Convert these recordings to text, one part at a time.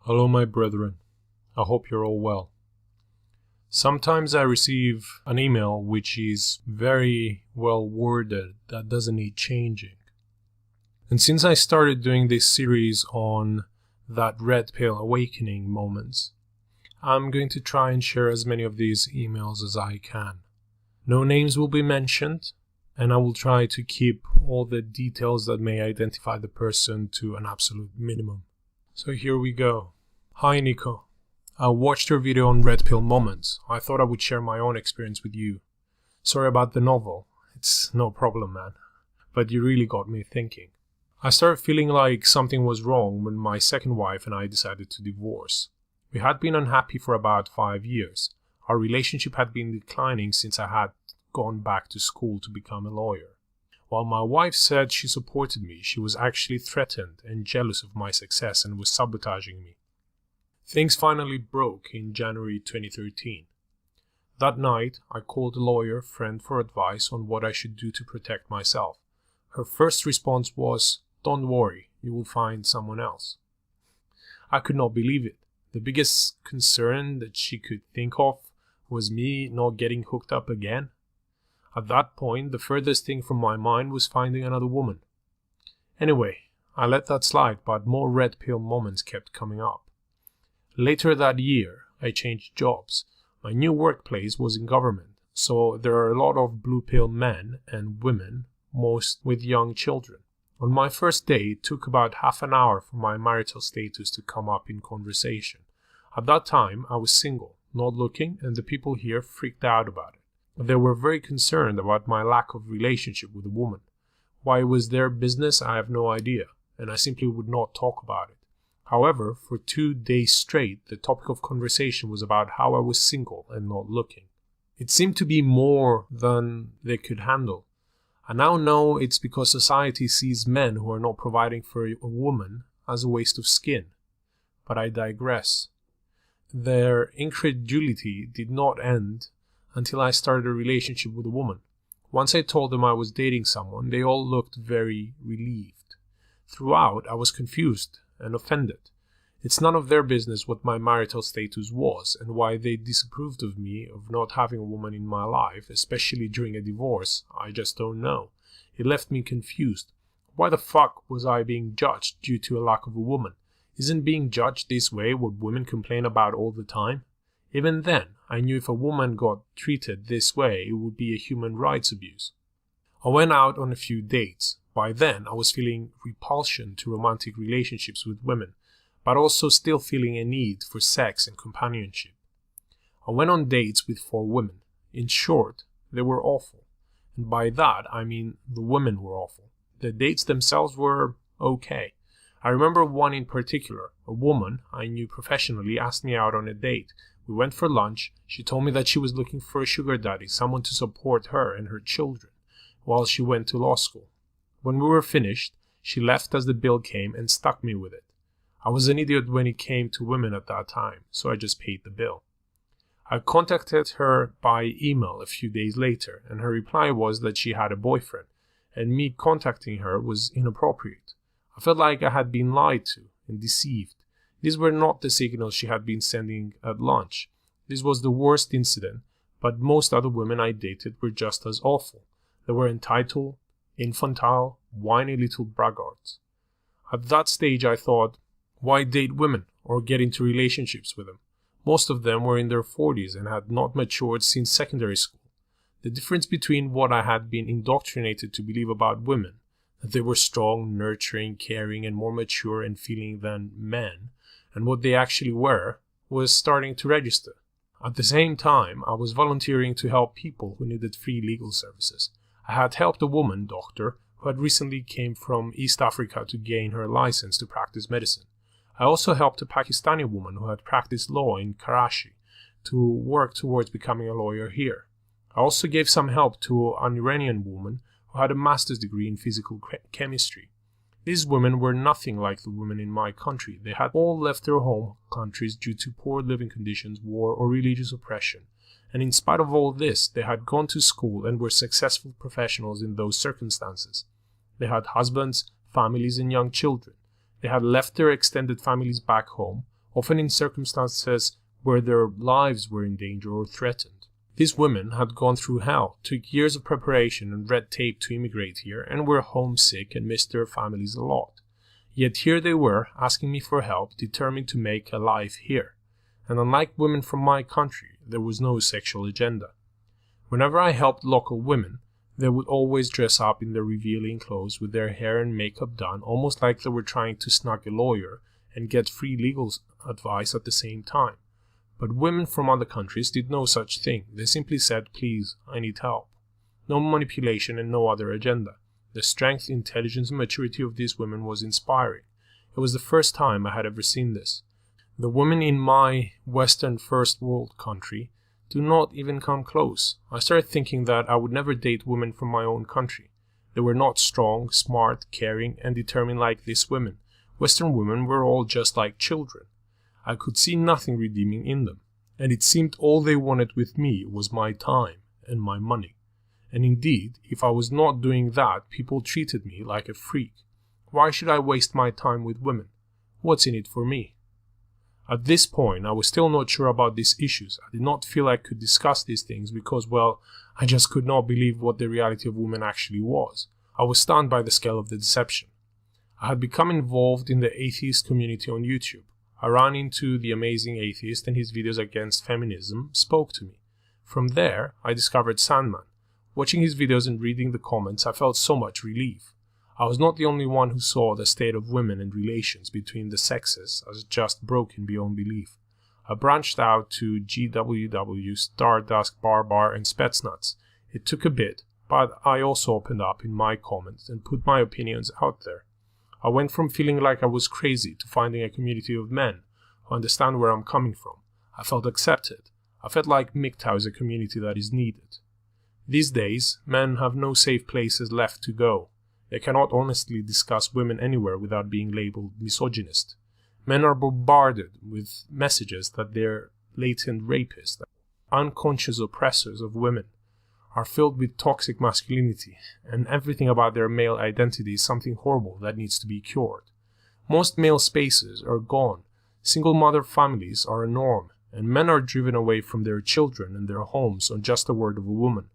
Hello, my brethren. I hope you're all well. Sometimes I receive an email which is very well worded that doesn't need changing. And since I started doing this series on that red pill awakening moments, I'm going to try and share as many of these emails as I can. No names will be mentioned, and I will try to keep all the details that may identify the person to an absolute minimum. So here we go. Hi Nico. I watched your video on red pill moments. I thought I would share my own experience with you. Sorry about the novel. It's no problem, man. But you really got me thinking. I started feeling like something was wrong when my second wife and I decided to divorce. We had been unhappy for about 5 years. Our relationship had been declining since I had gone back to school to become a lawyer. While my wife said she supported me, she was actually threatened and jealous of my success and was sabotaging me. Things finally broke in January 2013. That night, I called a lawyer friend for advice on what I should do to protect myself. Her first response was, "Don't worry, you will find someone else." I could not believe it. The biggest concern that she could think of was me not getting hooked up again. At that point, the furthest thing from my mind was finding another woman. Anyway, I let that slide, but more red pill moments kept coming up. Later that year, I changed jobs. My new workplace was in government, so there are a lot of blue pill men and women, most with young children. On my first day, it took about half an hour for my marital status to come up in conversation. At that time, I was single, not looking, and the people here freaked out about it. They were very concerned about my lack of relationship with a woman. Why it was their business, I have no idea, and I simply would not talk about it. However, for 2 days straight, the topic of conversation was about how I was single and not looking. It seemed to be more than they could handle. I now know it's because society sees men who are not providing for a woman as a waste of skin. But I digress. Their incredulity did not end until I started a relationship with a woman. Once I told them I was dating someone, they all looked very relieved. Throughout, I was confused and offended. It's none of their business what my marital status was and why they disapproved of me of not having a woman in my life, especially during a divorce. I just don't know. It left me confused. Why the fuck was I being judged due to a lack of a woman? Isn't being judged this way what women complain about all the time? Even then, I knew if a woman got treated this way, it would be a human rights abuse. I went out on a few dates. By then, I was feeling repulsion to romantic relationships with women, but also still feeling a need for sex and companionship. I went on dates with 4 women. In short, they were awful. And by that, I mean the women were awful. The dates themselves were okay. I remember one in particular. A woman I knew professionally asked me out on a date. We went for lunch. She told me that she was looking for a sugar daddy, someone to support her and her children, while she went to law school. When we were finished, she left as the bill came and stuck me with it. I was an idiot when it came to women at that time, so I just paid the bill. I contacted her by email a few days later, and her reply was that she had a boyfriend, and me contacting her was inappropriate. I felt like I had been lied to and deceived. These were not the signals she had been sending at lunch. This was the worst incident, but most other women I dated were just as awful. They were entitled, infantile, whiny little braggarts. At that stage I thought, why date women or get into relationships with them? Most of them were in their 40s and had not matured since secondary school. The difference between what I had been indoctrinated to believe about women, that they were strong, nurturing, caring, and more mature and feeling than men, and what they actually were, was starting to register. At the same time, I was volunteering to help people who needed free legal services. I had helped a woman doctor who had recently came from East Africa to gain her license to practice medicine. I also helped a Pakistani woman who had practiced law in Karachi to work towards becoming a lawyer here. I also gave some help to an Iranian woman who had a master's degree in physical chemistry. These women were nothing like the women in my country. They had all left their home countries due to poor living conditions, war, or religious oppression. And in spite of all this, they had gone to school and were successful professionals in those circumstances. They had husbands, families, and young children. They had left their extended families back home, often in circumstances where their lives were in danger or threatened. These women had gone through hell, took years of preparation and red tape to immigrate here, and were homesick and missed their families a lot. Yet here they were, asking me for help, determined to make a life here. And unlike women from my country, there was no sexual agenda. Whenever I helped local women, they would always dress up in their revealing clothes with their hair and makeup done, almost like they were trying to snag a lawyer and get free legal advice at the same time. But women from other countries did no such thing. They simply said, "Please, I need help." No manipulation and no other agenda. The strength, intelligence and maturity of these women was inspiring. It was the first time I had ever seen this. The women in my Western first world country do not even come close. I started thinking that I would never date women from my own country. They were not strong, smart, caring and determined like these women. Western women were all just like children. I could see nothing redeeming in them, and it seemed all they wanted with me was my time and my money. And indeed, if I was not doing that, people treated me like a freak. Why should I waste my time with women? What's in it for me? At this point, I was still not sure about these issues. I did not feel I could discuss these things because, well, I just could not believe what the reality of women actually was. I was stunned by the scale of the deception. I had become involved in the atheist community on YouTube. I ran into The Amazing Atheist, and his videos against feminism spoke to me. From there, I discovered Sandman. Watching his videos and reading the comments, I felt so much relief. I was not the only one who saw the state of women and relations between the sexes as just broken beyond belief. I branched out to GWW, Stardust, Barbar, and Spetsnaz. It took a bit, but I also opened up in my comments and put my opinions out there. I went from feeling like I was crazy to finding a community of men who understand where I'm coming from. I felt accepted. I felt like MGTOW is a community that is needed. These days, men have no safe places left to go. They cannot honestly discuss women anywhere without being labeled misogynist. Men are bombarded with messages that they're latent rapists, unconscious oppressors of women, are filled with toxic masculinity, and everything about their male identity is something horrible that needs to be cured. Most male spaces are gone. Single mother families are a norm, and men are driven away from their children and their homes on just the word of a woman.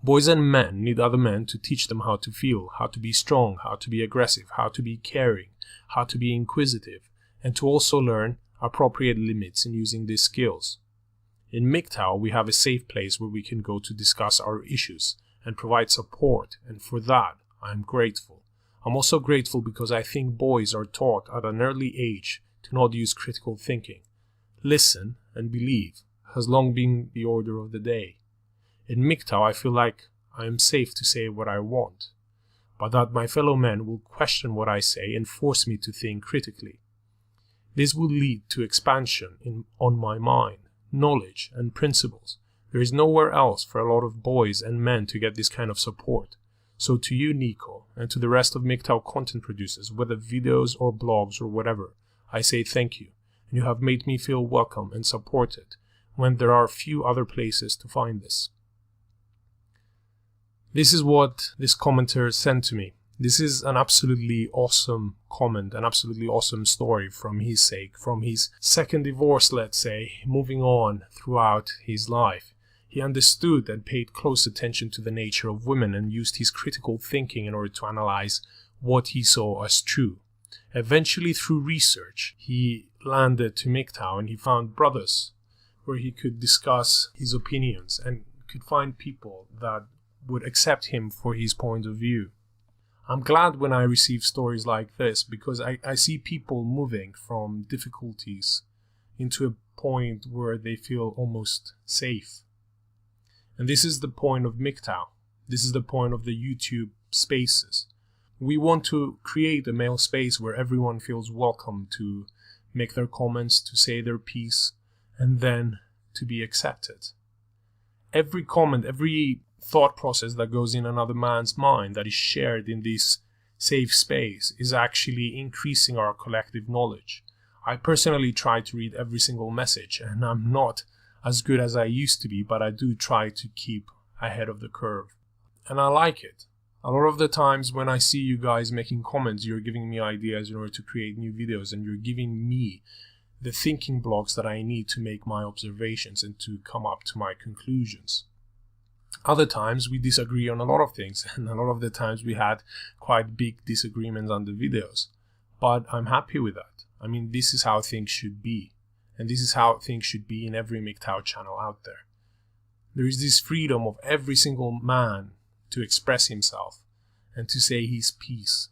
Boys and men need other men to teach them how to feel, how to be strong, how to be aggressive, how to be caring, how to be inquisitive, and to also learn appropriate limits in using these skills. In MGTOW, we have a safe place where we can go to discuss our issues and provide support, and for that, I am grateful. I'm also grateful because I think boys are taught at an early age to not use critical thinking. Listen and believe has long been the order of the day. In MGTOW, I feel like I am safe to say what I want, but that my fellow men will question what I say and force me to think critically. This will lead to expansion on my mind, knowledge, and principles. There is nowhere else for a lot of boys and men to get this kind of support. So to you, Nico, and to the rest of MGTOW content producers, whether videos or blogs or whatever, I say thank you, and you have made me feel welcome and supported when there are few other places to find this. This is what this commenter sent to me. This is an absolutely awesome comment, an absolutely awesome story from his sake, from his second divorce, let's say, moving on throughout his life. He understood and paid close attention to the nature of women and used his critical thinking in order to analyze what he saw as true. Eventually, through research, he landed to MGTOW and he found brothers where he could discuss his opinions and could find people that would accept him for his point of view. I'm glad when I receive stories like this because I see people moving from difficulties into a point where they feel almost safe. And this is the point of MGTOW. This is the point of the YouTube spaces. We want to create a male space where everyone feels welcome to make their comments, to say their piece, and then to be accepted. Every comment, every thought process that goes in another man's mind that is shared in this safe space is actually increasing our collective knowledge. I personally try to read every single message, and I'm not as good as I used to be, but I do try to keep ahead of the curve. And I like it. A lot of the times when I see you guys making comments, you're giving me ideas in order to create new videos, and you're giving me the thinking blocks that I need to make my observations and to come up to my conclusions. Other times we disagree on a lot of things, and a lot of the times we had quite big disagreements on the videos. But I'm happy with that. I mean, this is how things should be. And this is how things should be in every MGTOW channel out there. There is this freedom of every single man to express himself and to say his piece.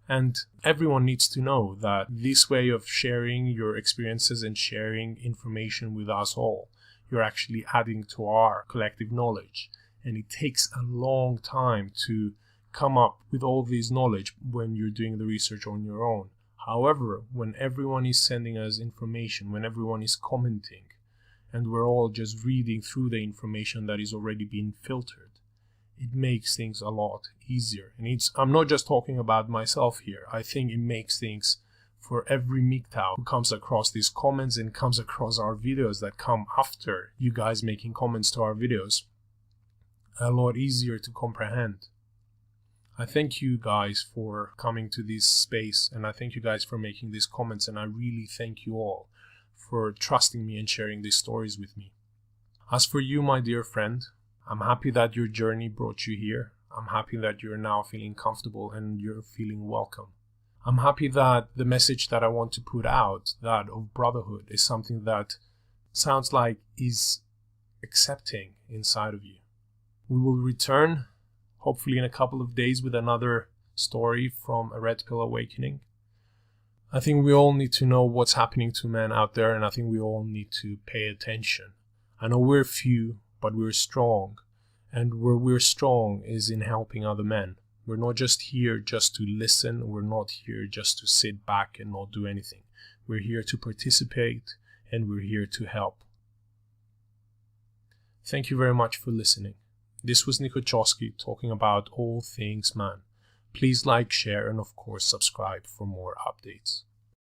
And everyone needs to know that this way of sharing your experiences and sharing information with us all, you're actually adding to our collective knowledge. And it takes a long time to come up with all this knowledge when you're doing the research on your own. However, when everyone is sending us information, when everyone is commenting, and we're all just reading through the information that is already being filtered, it makes things a lot easier. And I'm not just talking about myself here. I think it makes things for every MGTOW who comes across these comments and comes across our videos that come after you guys making comments to our videos a lot easier to comprehend. I thank you guys for coming to this space, and I thank you guys for making these comments, and I really thank you all for trusting me and sharing these stories with me. As for you, my dear friend, I'm happy that your journey brought you here. I'm happy that you're now feeling comfortable and you're feeling welcome. I'm happy that the message that I want to put out, that of brotherhood, is something that sounds like is accepting inside of you. We will return, hopefully in a couple of days, with another story from a Red Pill Awakening. I think we all need to know what's happening to men out there, and I think we all need to pay attention. I know we're few, but we're strong. And where we're strong is in helping other men. We're not just here just to listen. We're not here just to sit back and not do anything. We're here to participate, and we're here to help. Thank you very much for listening. This was Nico Chosky talking about all things man. Please like, share, and of course subscribe for more updates.